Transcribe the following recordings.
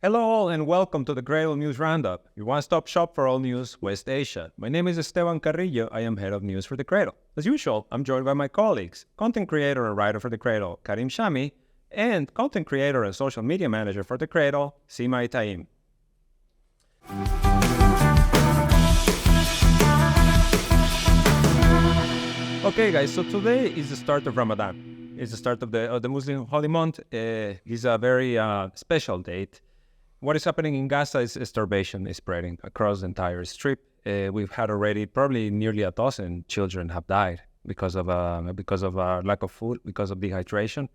Hello all and welcome to the Cradle News Roundup, your one-stop shop for all news West Asia. My name is Esteban Carrillo. I am head of news for the Cradle. As usual, I'm joined by my colleagues, content creator and writer for the Cradle, Karim Shami, and content creator and social media manager for the Cradle, Sima Itaim. Okay guys, so today is the start of Ramadan. It's the start of the Muslim holy month. It's a very special date. What is happening in Gaza is starvation is spreading across the entire strip. We've had already probably nearly a dozen children have died because of lack of food, because of dehydration.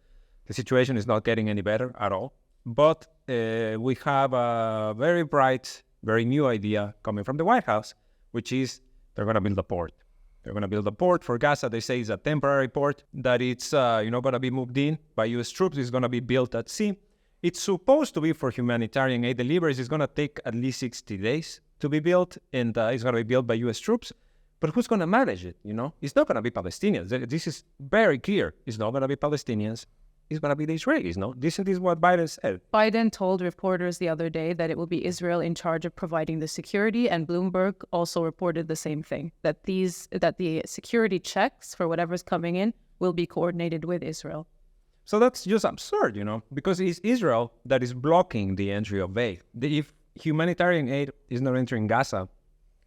The situation is not getting any better at all. But we have a very bright, very new idea coming from the White House, which is they're going to build a port. They're going to build a port for Gaza. They say it's a temporary port, that it's going to be moved in by U.S. troops. It's going to be built at sea. It's supposed to be for humanitarian aid deliveries. It's going to take at least 60 days to be built, and it's going to be built by U.S. troops. But who's going to manage it, It's not going to be Palestinians. This is very clear. It's not going to be Palestinians. It's going to be the Israelis, no? This is what Biden said. Biden told reporters the other day that it will be Israel in charge of providing the security, and Bloomberg also reported the same thing, that the security checks for whatever's coming in will be coordinated with Israel. So that's just absurd, because it's Israel that is blocking the entry of aid. If humanitarian aid is not entering Gaza,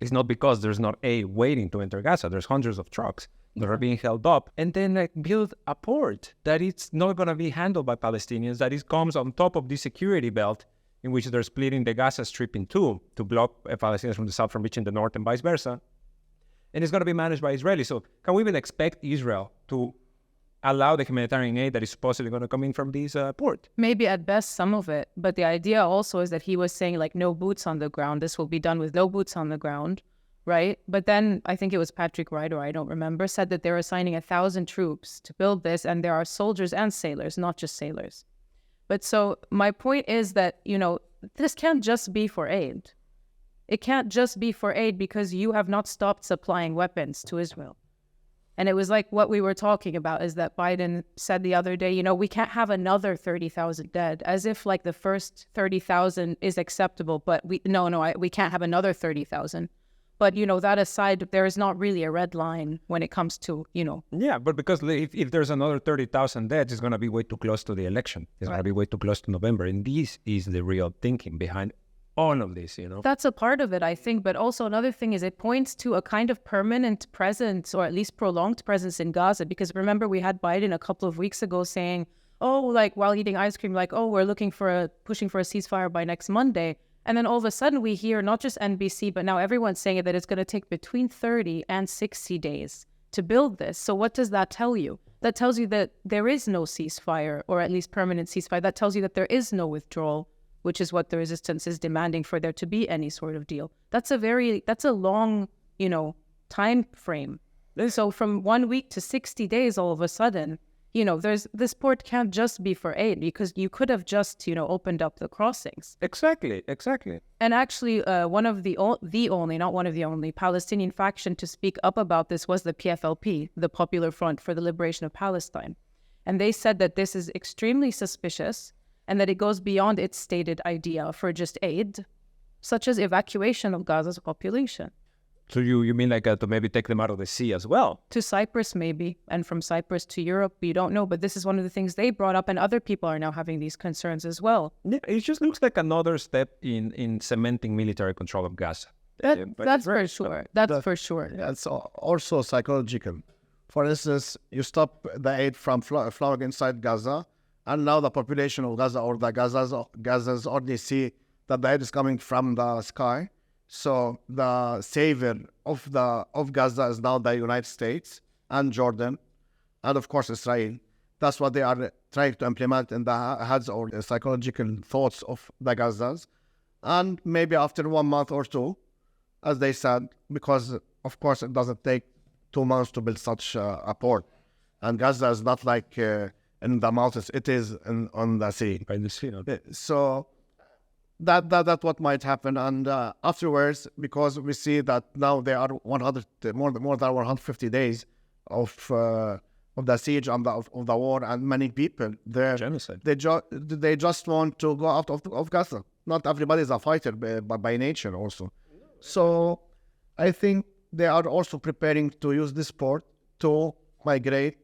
it's not because there's not aid waiting to enter Gaza. There's hundreds of trucks that are being held up, and then build a port that it's not going to be handled by Palestinians, that it comes on top of the security belt in which they're splitting the Gaza Strip in two to block Palestinians from the south from reaching the north and vice versa. And it's going to be managed by Israelis. So can we even expect Israel to allow the humanitarian aid that is supposedly going to come in from this port? Maybe at best some of it, but the idea also is that he was saying no boots on the ground. This will be done with no boots on the ground. Right? But then I think it was Patrick Wright, or I don't remember, said that they're assigning 1,000 troops to build this, and there are soldiers and sailors, not just sailors. But so my point is that, this can't just be for aid. It can't just be for aid because you have not stopped supplying weapons to Israel. And it was like what we were talking about is that Biden said the other day, we can't have another 30,000 dead, as if the first 30,000 is acceptable, but we can't have another 30,000. But, that aside, there is not really a red line when it comes to, Yeah, but because if there's another 30,000 deaths, it's going to be way too close to the election. It's going to be way too close to November. And this is the real thinking behind all of this, That's a part of it, I think. But also another thing is it points to a kind of permanent presence, or at least prolonged presence in Gaza. Because remember, we had Biden a couple of weeks ago saying, while eating ice cream, we're pushing for a ceasefire by next Monday. And then all of a sudden we hear not just NBC, but now everyone's saying that it's going to take between 30 and 60 days to build this. So what does that tell you? That tells you that there is no ceasefire, or at least permanent ceasefire. That tells you that there is no withdrawal, which is what the resistance is demanding for there to be any sort of deal. That's a long, time frame. So from 1 week to 60 days, all of a sudden, this port can't just be for aid, because you could have just, opened up the crossings. Exactly. And actually, one of the only Palestinian faction to speak up about this was the PFLP, the Popular Front for the Liberation of Palestine. And they said that this is extremely suspicious and that it goes beyond its stated idea for just aid, such as evacuation of Gaza's population. So you mean to maybe take them out of the sea as well? To Cyprus, maybe. And from Cyprus to Europe, we don't know. But this is one of the things they brought up, and other people are now having these concerns as well. Yeah, it just looks like another step in cementing military control of Gaza. That's for sure. That's for sure. It's also psychological. For instance, you stop the aid from flowing inside Gaza, and now the population of Gaza, or the Gazans only see that the aid is coming from the sky. So the savior of Gaza is now the United States and Jordan, and of course Israel. That's what they are trying to implement in the heads or the psychological thoughts of the Gazans. And maybe after 1 month or two, as they said, because of course it doesn't take 2 months to build such a port. And Gaza is not like in the mountains, it is on the sea. By the sea, okay. So That's what might happen, and afterwards, because we see that now there are more than 150 days of the siege of the war, and many people there. Genocide. They just want to go out of Gaza. Not everybody is a fighter by nature also. So I think they are also preparing to use this port to migrate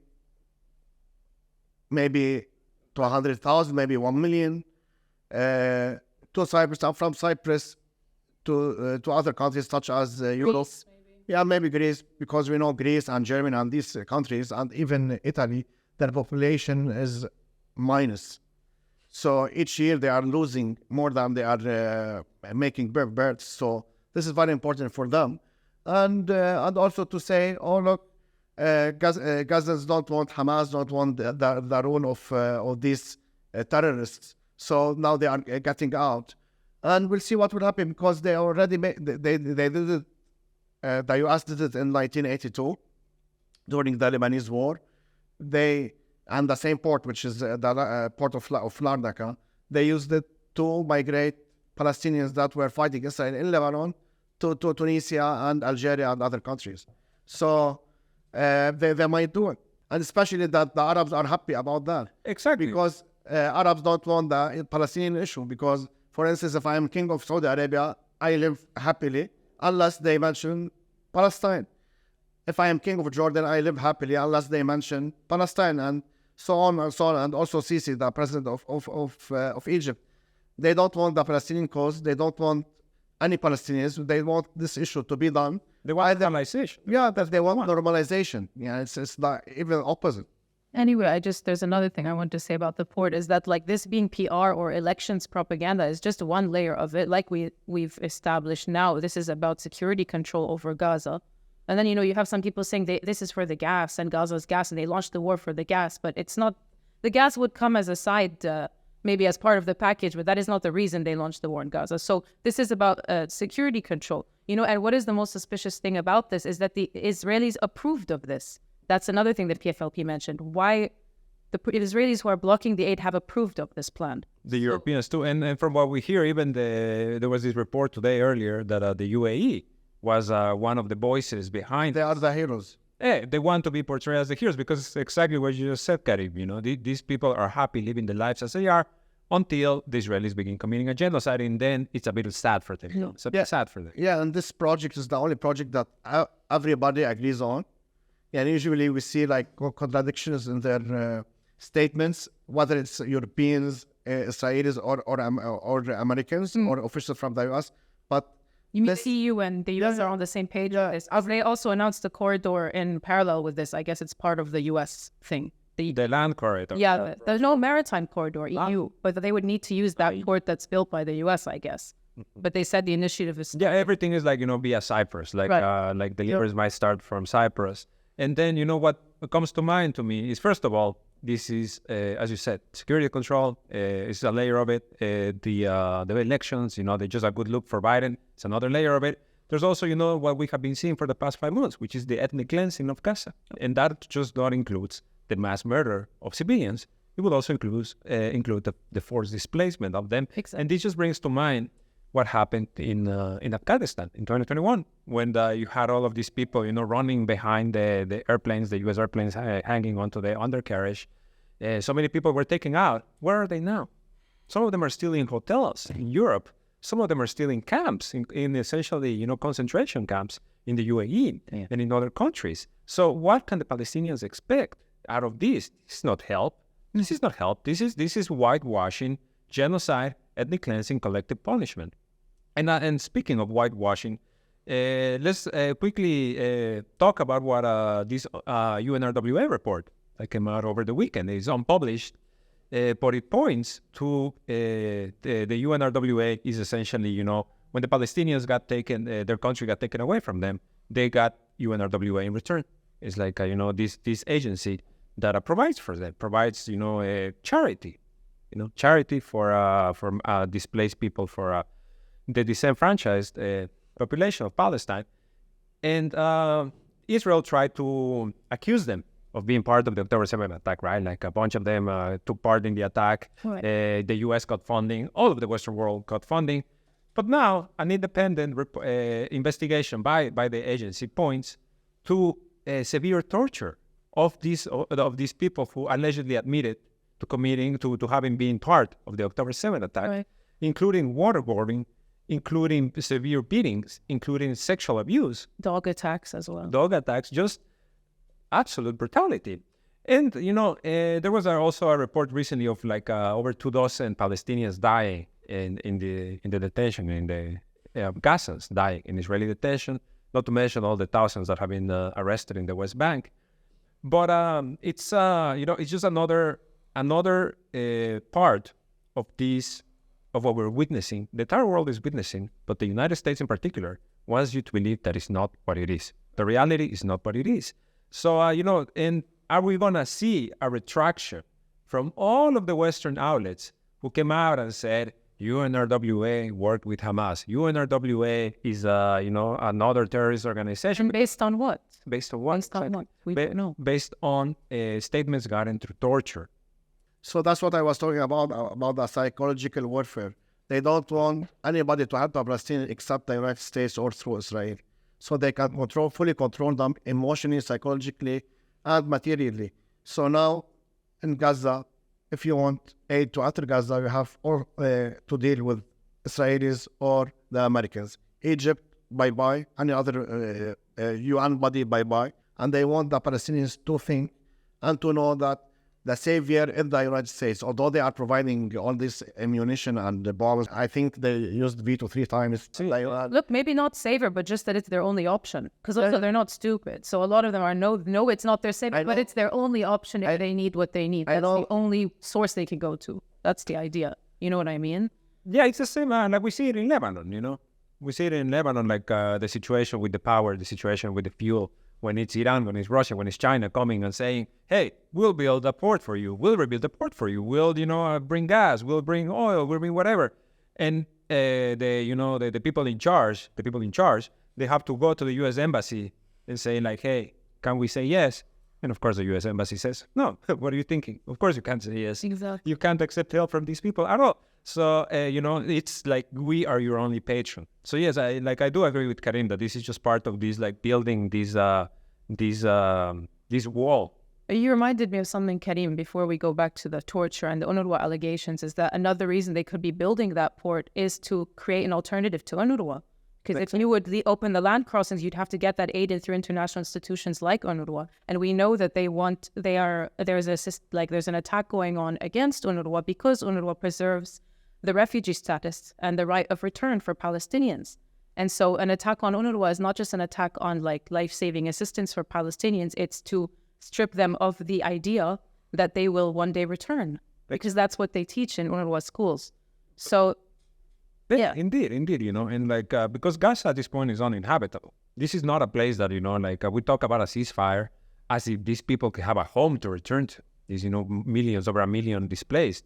maybe to 100,000, maybe 1 million to Cyprus, and from Cyprus to other countries such as Europe. Greece, maybe. Yeah, maybe Greece, because we know Greece and Germany and these countries, and even Italy, their population is minus. So each year they are losing more than they are making births. So this is very important for them. And also to say, oh look, Gazans don't want Hamas, don't want the rule of these terrorists. So now they are getting out, and we'll see what will happen, because they already they did it. The U.S. did it in 1982 during the Lebanese war. And the same port, which is the port of Larnaca, they used it to migrate Palestinians that were fighting Israel in Lebanon to Tunisia and Algeria and other countries. So they might do it. And especially that the Arabs are happy about that. Exactly. Because Arabs don't want the Palestinian issue. Because, for instance, if I am king of Saudi Arabia, I live happily unless they mention Palestine. If I am king of Jordan, I live happily unless they mention Palestine, and so on and so on. And also Sisi, the president of Egypt. They don't want the Palestinian cause. They don't want any Palestinians. They want this issue to be done. They want normalization. Yeah, that they want normalization. Yeah, it's the even opposite. Anyway, there's another thing I want to say about the port is that like this being PR or elections propaganda is just one layer of it. Like we've established now, this is about security control over Gaza. And then, you have some people saying this is for the gas and Gaza's gas, and they launched the war for the gas, but it's not. The gas would come as a side, maybe as part of the package, but that is not the reason they launched the war in Gaza. So this is about security control, and what is the most suspicious thing about this is that the Israelis approved of this. That's another thing that PFLP mentioned. Why the Israelis who are blocking the aid have approved of this plan. The Europeans too. And from what we hear, even there was this report today earlier that the UAE was one of the voices behind. They are the heroes. Yeah, they want to be portrayed as the heroes because it's exactly what you just said, Karim. These people are happy living their lives as they are until the Israelis begin committing a genocide, and then it's a bit sad for them. Yeah. It's a bit sad for them. Yeah, and this project is the only project that everybody agrees on. And usually we see like contradictions in their statements, whether it's Europeans, Israelis, or Americans, or officials from the US. But you mean the EU and the US are on the same page with this? They also announced the corridor in parallel with this. I guess it's part of the US thing. The land corridor. Yeah, there's no maritime corridor, EU, but they would need to use that port that's built by the US, I guess. But they said the initiative is... Yeah, everything is like, via Cyprus. Like, like the deliveries might start from Cyprus. And then, what comes to mind to me is, first of all, this is, as you said, security control is a layer of it. The elections, they just a good look for Biden. It's another layer of it. There's also, what we have been seeing for the past 5 months, which is the ethnic cleansing of Gaza. And that just not includes the mass murder of civilians. It will also include the forced displacement of them. Exactly. And this just brings to mind what happened in Afghanistan in 2021, when you had all of these people, running behind the airplanes, the U.S. airplanes hanging onto the undercarriage. So many people were taken out. Where are they now? Some of them are still in hotels in Europe. Some of them are still in camps, in essentially, concentration camps in the UAE and in other countries. So what can the Palestinians expect out of this? This is not help. This is not help. This is whitewashing, genocide, ethnic cleansing, collective punishment. And speaking of whitewashing, let's quickly talk about what this UNRWA report that came out over the weekend is unpublished, but it points to the UNRWA is essentially, when the Palestinians got taken, their country got taken away from them, they got UNRWA in return. It's like, this agency that provides for them, provides, charity, charity for displaced people, for the disenfranchised population of Palestine. And Israel tried to accuse them of being part of the October 7th attack, right? Like a bunch of them took part in the attack. Right. The U.S. got funding. All of the Western world got funding. But now an independent investigation by the agency points to severe torture of these people who allegedly admitted to having been part of the October 7th attack. Right. including waterboarding, including severe beatings, including sexual abuse, Dog attacks as well. dog attacks, just absolute brutality. And, there was also a report recently of like over 2 dozen Palestinians dying in the detention, in the Gazans dying in Israeli detention, not to mention all the thousands that have been arrested in the West Bank. But it's just another part of this, of what we're witnessing. The entire world is witnessing, but the United States in particular wants you to believe that it's not what it is. The reality is not what it is. So, and are we going to see a retraction from all of the Western outlets who came out and said, UNRWA worked with Hamas. UNRWA is, another terrorist organization. And based on what? Based on what? Based on what? We don't know. Based on statements gotten through torture. So that's what I was talking about the psychological warfare. They don't want anybody to help the Palestinians except the United States or through Israel. So they can fully control them emotionally, psychologically, and materially. So now in Gaza, if you want aid to enter Gaza, you have to deal with Israelis or the Americans. Egypt, bye-bye. Any other UN body, bye-bye. And they want the Palestinians to think and to know that the savior is the United States. Although they are providing all this ammunition and the bombs, I think they used veto 3 times. Look, maybe not savior, but just that it's their only option. Because also they're not stupid. So a lot of them are no, it's not their savior, but it's their only option if they need what they need. That's the only source they can go to. That's the idea. You know what I mean? Yeah, it's the same. Like we see it in Lebanon, We see it in Lebanon, like the situation with the power, the situation with the fuel. When it's Iran, when it's Russia, when it's China coming and saying, hey, we'll build a port for you. We'll rebuild a port for you. We'll, bring gas. We'll bring oil. We'll bring whatever. And the people in charge, they have to go to the U.S. Embassy and say like, hey, can we say yes? And of course, the U.S. Embassy says, no, what are you thinking? Of course you can't say yes. Exactly. You can't accept help from these people at all. So, it's like we are your only patron. So, yes, I do agree with Karim that this is just part of this, like, building this wall. You reminded me of something, Karim, before we go back to the torture and the UNRWA allegations, is that another reason they could be building that port is to create an alternative to UNRWA. Because if you would open the land crossings, you'd have to get that aid in through international institutions like UNRWA. And we know that there's an attack going on against UNRWA because UNRWA preserves the refugee status and the right of return for Palestinians. And so an attack on UNRWA is not just an attack on like life-saving assistance for Palestinians, it's to strip them of the idea that they will one day return, because that's what they teach in UNRWA schools. So, yeah. Indeed, and like, because Gaza at this point is uninhabitable. This is not a place that, we talk about a ceasefire as if these people could have a home to return to. These, millions, over 1 million displaced.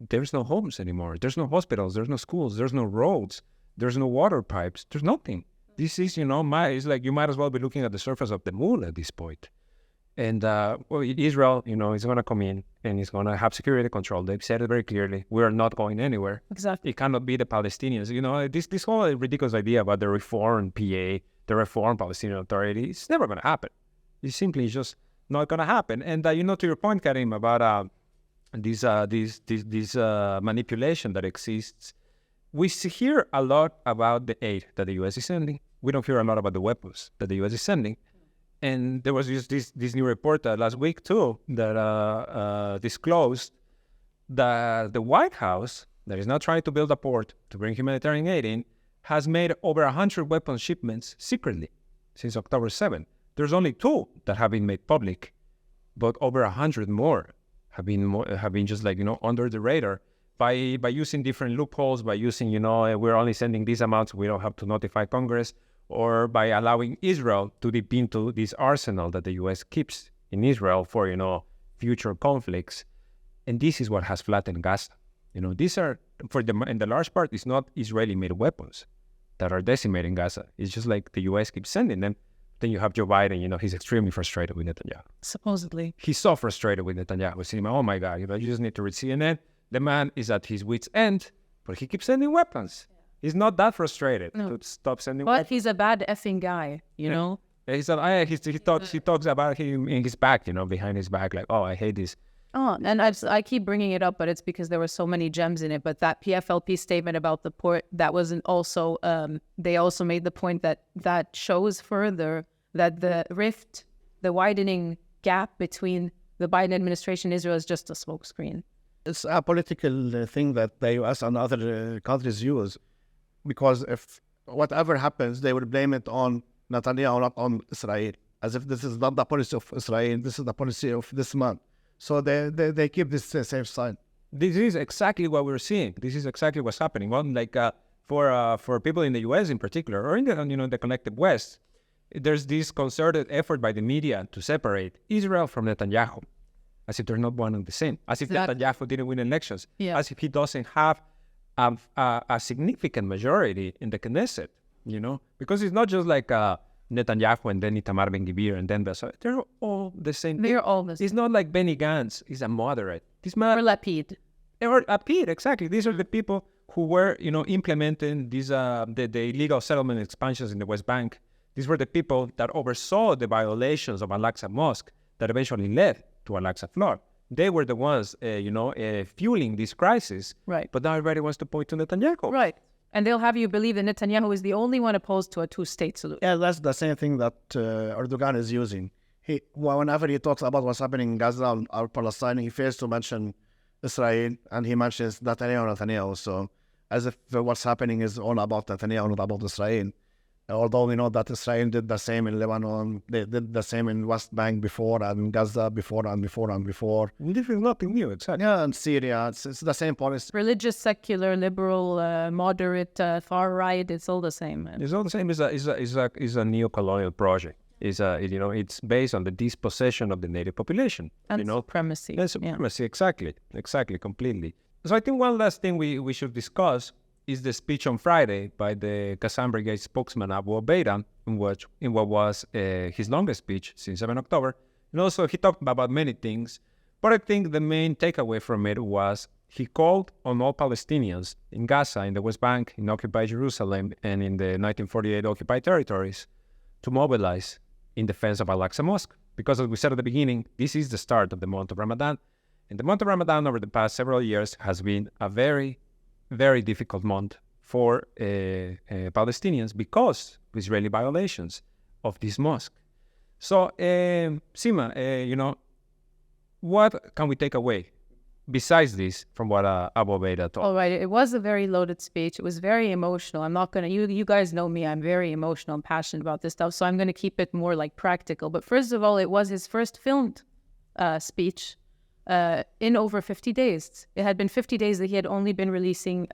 There's no homes anymore. There's no hospitals. There's no schools. There's no roads. There's no water pipes. There's nothing. This is, it's like you might as well be looking at the surface of the moon at this point. And Israel, is going to come in and it's going to have security control. They've said it very clearly. We're not going anywhere. Exactly. It cannot be the Palestinians. This whole ridiculous idea about the reformed PA, the reformed Palestinian Authority, it's never going to happen. It's simply just not going to happen. And, to your point, Karim, about this manipulation that exists, we hear a lot about the aid that the U.S. is sending. We don't hear a lot about the weapons that the U.S. is sending. And there was just this new report last week, too, that disclosed that the White House, that is now trying to build a port to bring humanitarian aid in, has made over 100 weapon shipments secretly since October 7. There's only 2 that have been made public, but over 100 more have been just like, under the radar by using different loopholes, by using, we're only sending these amounts, we don't have to notify Congress, or by allowing Israel to dip into this arsenal that the U.S. keeps in Israel for, future conflicts. And this is what has flattened Gaza. These are, in the large part, it's not Israeli-made weapons that are decimating Gaza. It's just like the U.S. keeps sending them. Then you have Joe Biden, he's extremely frustrated with Netanyahu. Supposedly. He's so frustrated with Netanyahu. Saying, oh my God, you just need to read CNN. The man is at his wit's end, but he keeps sending weapons. He's not that frustrated to stop sending weapons. But he's a bad effing guy, know? He talks about him in his back, behind his back, like, oh, I hate this. Oh, and I keep bringing it up, but it's because there were so many gems in it. But that PFLP statement about the port, that wasn't also, they also made the point that shows further that the rift, the widening gap between the Biden administration and Israel is just a smokescreen. It's a political thing that the U.S. and other countries use, because if whatever happens, they will blame it on Netanyahu, not on Israel, as if this is not the policy of Israel, this is the policy of this man. So they keep this same side. This is exactly what we're seeing. This is exactly what's happening. Well, like for people in the U.S. in particular, or in the the connected West, there's this concerted effort by the media to separate Israel from Netanyahu, as if they're not one and the same, as if Netanyahu didn't win elections, as if he doesn't have a significant majority in the Knesset, because it's not just like Netanyahu and then Itamar Ben-Gvir and then Bessar. They're all the same. They're all the same. It's not like Benny Gantz is a moderate. This man, Or Lapid. Or Lapid, exactly. These are the people who were, implementing these the illegal settlement expansions in the West Bank. These were the people that oversaw the violations of Al-Aqsa Mosque that eventually led to Al-Aqsa flood. They were the ones, fueling this crisis. Right. But now everybody wants to point to Netanyahu. Right. And they'll have you believe that Netanyahu is the only one opposed to a two-state solution. Yeah, that's the same thing that Erdogan is using. Whenever he talks about what's happening in Gaza or Palestine, he fails to mention Israel, and he mentions Netanyahu. So as if what's happening is all about Netanyahu, not about Israel. Although we know that Israel did the same in Lebanon, they did the same in West Bank before, and in Gaza before, and before, and before. This is nothing new, exactly. Yeah, and Syria, it's the same policy. Religious, secular, liberal, moderate, far right, it's all the same. It's all the same. It's a neo-colonial project. It's based on the dispossession of the native population. And supremacy. And supremacy, exactly, completely. So I think one last thing we should discuss is the speech on Friday by the Qassam Brigade spokesman Abu Obeida, in what was his longest speech since 7 October. And also he talked about many things, but I think the main takeaway from it was he called on all Palestinians in Gaza, in the West Bank, in occupied Jerusalem, and in the 1948 occupied territories to mobilize in defense of Al-Aqsa Mosque. Because as we said at the beginning, this is the start of the month of Ramadan. And the month of Ramadan over the past several years has been a very, very difficult month for Palestinians because of Israeli violations of this mosque. So, Sima, what can we take away besides this from what Abu Obeida taught? All right, it was a very loaded speech. It was very emotional. I'm not going to, you guys know me, I'm very emotional and passionate about this stuff, so I'm going to keep it more like practical. But first of all, it was his first filmed speech in over 50 days. It had been 50 days that he had only been releasing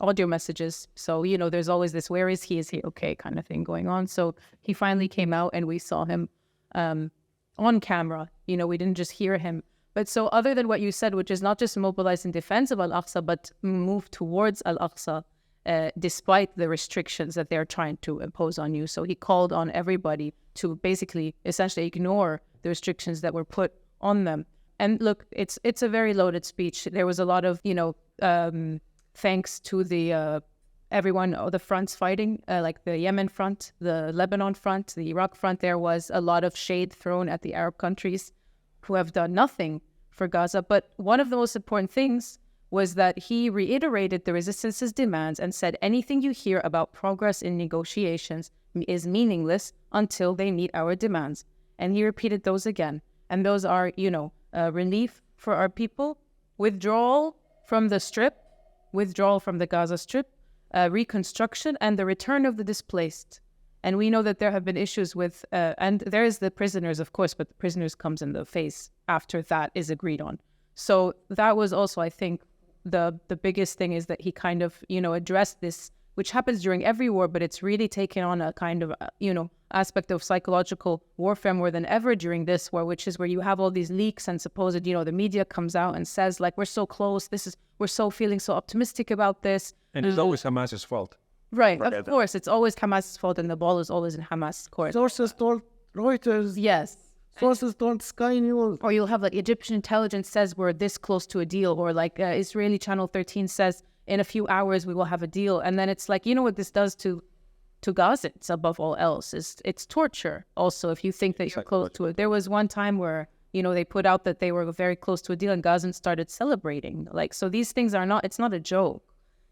audio messages. So, there's always this, where is he okay kind of thing going on. So he finally came out and we saw him on camera. We didn't just hear him. But so other than what you said, which is not just mobilize in defense of Al-Aqsa, but move towards Al-Aqsa, despite the restrictions that they're trying to impose on you. So he called on everybody to basically, essentially ignore the restrictions that were put on them. And look, it's a very loaded speech. There was a lot of, thanks to the everyone, the fronts fighting, like the Yemen front, the Lebanon front, the Iraq front. There was a lot of shade thrown at the Arab countries who have done nothing for Gaza. But one of the most important things was that he reiterated the resistance's demands and said anything you hear about progress in negotiations is meaningless until they meet our demands. And he repeated those again. And those are, relief for our people, withdrawal from the Strip, withdrawal from the Gaza Strip, reconstruction, and the return of the displaced. And we know that there have been issues with, and there is the prisoners, of course, but the prisoners comes in the phase after that is agreed on. So that was also, I think, the biggest thing is that he kind of, addressed this, which happens during every war, but it's really taken on a kind of, aspect of psychological warfare more than ever during this war, which is where you have all these leaks and supposed, the media comes out and says, like, we're so close, we're so feeling so optimistic about this. And it's always Hamas's fault. Right, of course. It's always Hamas's fault and the ball is always in Hamas' court. Sources told Reuters. Yes. Sources told Sky News. Or you'll have, like, Egyptian intelligence says we're this close to a deal, or like Israeli Channel 13 says in a few hours we will have a deal. And then it's like, what this does to Gazans above all else is it's torture also if you think that you're close to it. There was one time where They put out that they were very close to a deal, and Gazans started celebrating. Like, so these things are not, it's not a joke,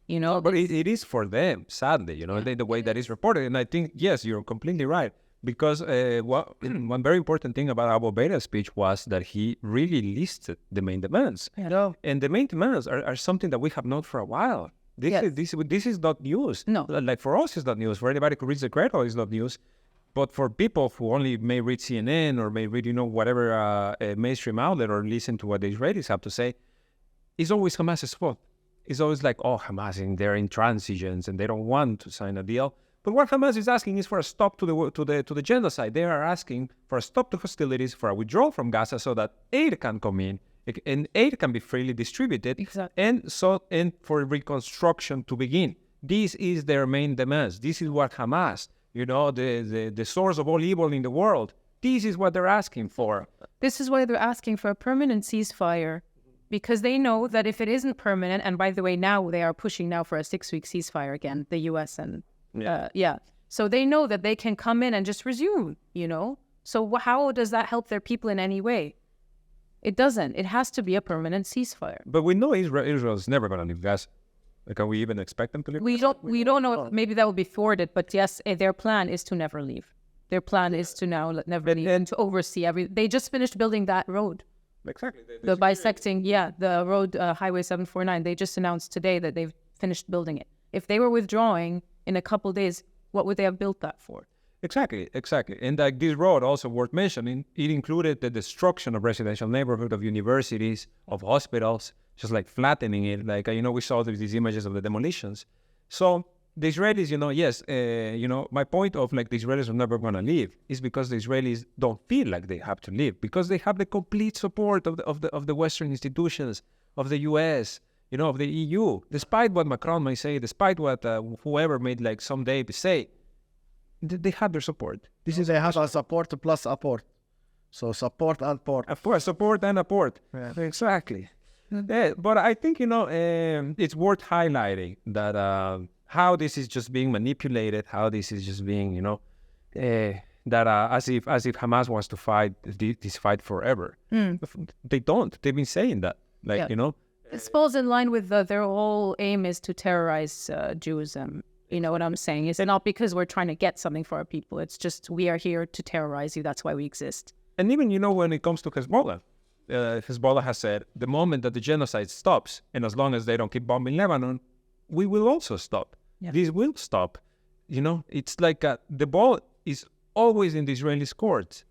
But it is for them, sadly, the way that is reported. And I think, yes, you're completely right. Because one very important thing about Abu Obeida's speech was that he really listed the main demands. Yeah. And the main demands are something that we have known for a while. This is not news. No. Like for us, it's not news. For anybody who reads the Cradle, it's not news. But for people who only may read CNN or may read, whatever mainstream outlet or listen to what the Israelis have to say, it's always Hamas's fault. It's always like, oh, Hamas, they're intransigent and they don't want to sign a deal. But what Hamas is asking is for a stop to the genocide. They are asking for a stop to hostilities, for a withdrawal from Gaza, so that aid can come in and aid can be freely distributed, Exactly. and for reconstruction to begin. This is their main demands. This is what Hamas, the source of all evil in the world. This is what they're asking for. This is why they're asking for a permanent ceasefire, because they know that if it isn't permanent, and by the way, now they are pushing now for a 6-week ceasefire again, the U.S. and so they know that they can come in and just resume, So how does that help their people in any way? It doesn't. It has to be a permanent ceasefire. But we know Israel's never going to leave Gaza. Can we even expect them to leave? We don't know if maybe that will be thwarted, but yes, their plan is to never leave. Their plan is to now never leave and to oversee They just finished building that road. Exactly. The bisecting, the road, Highway 749. They just announced today that they've finished building it. If they were withdrawing in a couple of days, what would they have built that for? Exactly. And this road, also worth mentioning, it included the destruction of residential neighborhood, of universities, of hospitals, just like flattening it. Like, we saw these images of the demolitions. So the Israelis, my point of like the Israelis are never going to leave is because the Israelis don't feel like they have to leave, because they have the complete support of the Western institutions, of the U.S., of the EU. Despite what Macron may say, despite what whoever may like someday say, they have their support. They have a support plus apport. So support and port. Of course, support and apport. Yeah. Exactly. But I think, it's worth highlighting that how this is just being manipulated, how this is just being, that as if Hamas wants to fight this fight forever. They don't. They've been saying that. This falls in line with their whole aim is to terrorize Jews. You know what I'm saying? It's not because we're trying to get something for our people. It's just we are here to terrorize you. That's why we exist. And even, when it comes to Hezbollah, Hezbollah has said the moment that the genocide stops, and as long as they don't keep bombing Lebanon, we will also stop. Yeah. This will stop. It's like the ball is always in the Israelis' court.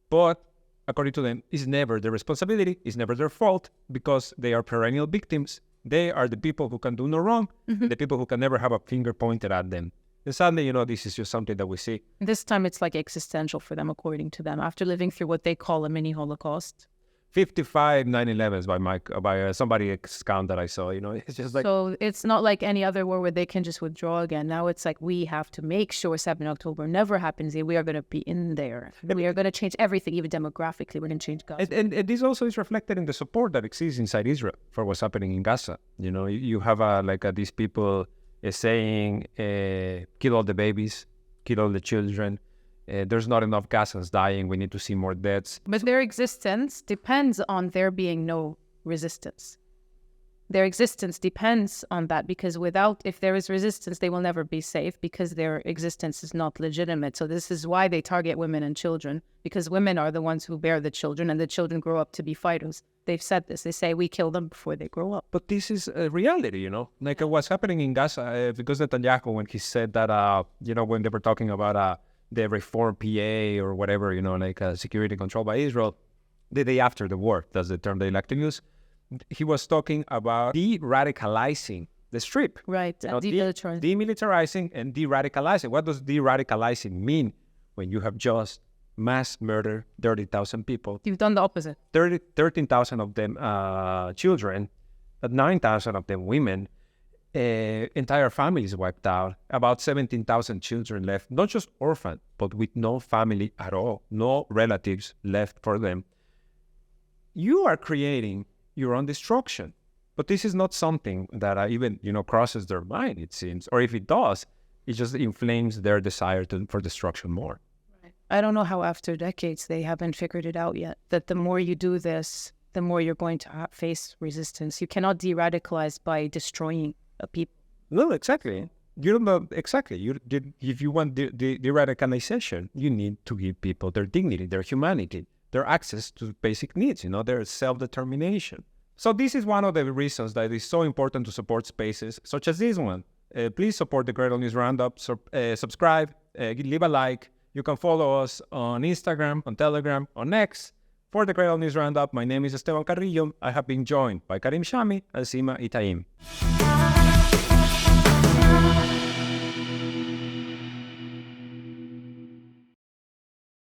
But according to them, it's never their responsibility, it's never their fault, because they are perennial victims. They are the people who can do no wrong, the people who can never have a finger pointed at them. And sadly, this is just something that we see. This time it's like existential for them, according to them, after living through what they call a mini Holocaust. 55 9/11s by somebody's count that I saw. It's just like, so it's not like any other war where they can just withdraw again. Now it's like we have to make sure 7 October never happens here. We are going to be in there. We are going to change everything, even demographically. We're going to change Gaza. And this also is reflected in the support that exists inside Israel for what's happening in Gaza. You have these people saying, kill all the babies, kill all the children. There's not enough Gazans dying. We need to see more deaths. But their existence depends on there being no resistance. Their existence depends on that, because if there is resistance, they will never be safe, because their existence is not legitimate. So this is why they target women and children, because women are the ones who bear the children, and the children grow up to be fighters. They've said this. They say we kill them before they grow up. But this is a reality, Like what's happening in Gaza, because Netanyahu, when he said that, when they were talking about the reform PA or whatever, security control by Israel, the day after the war, that's the term they like to use, he was talking about de-radicalizing the Strip. Right, demilitarizing. Demilitarizing and de-radicalizing. What does de-radicalizing mean when you have just mass murder 30,000 people? You've done the opposite. 13,000 of them children, 9,000 of them women, entire families wiped out, about 17,000 children left, not just orphaned, but with no family at all, no relatives left for them. You are creating your own destruction. But this is not something that even, crosses their mind, it seems. Or if it does, it just inflames their desire for destruction more. Right. I don't know how after decades they haven't figured it out yet, that the more you do this, the more you're going to face resistance. You cannot de-radicalize by destroying a people. No, exactly. You don't know exactly. If you want the radicalization, you need to give people their dignity, their humanity, their access to basic needs, their self-determination. So this is one of the reasons that it is so important to support spaces such as this one. Please support the Cradle News Roundup, subscribe, leave a like. You can follow us on Instagram, on Telegram, on X. For the Cradle News Roundup, my name is Esteban Carrillo. I have been joined by Karim Shami and Sima Itaim.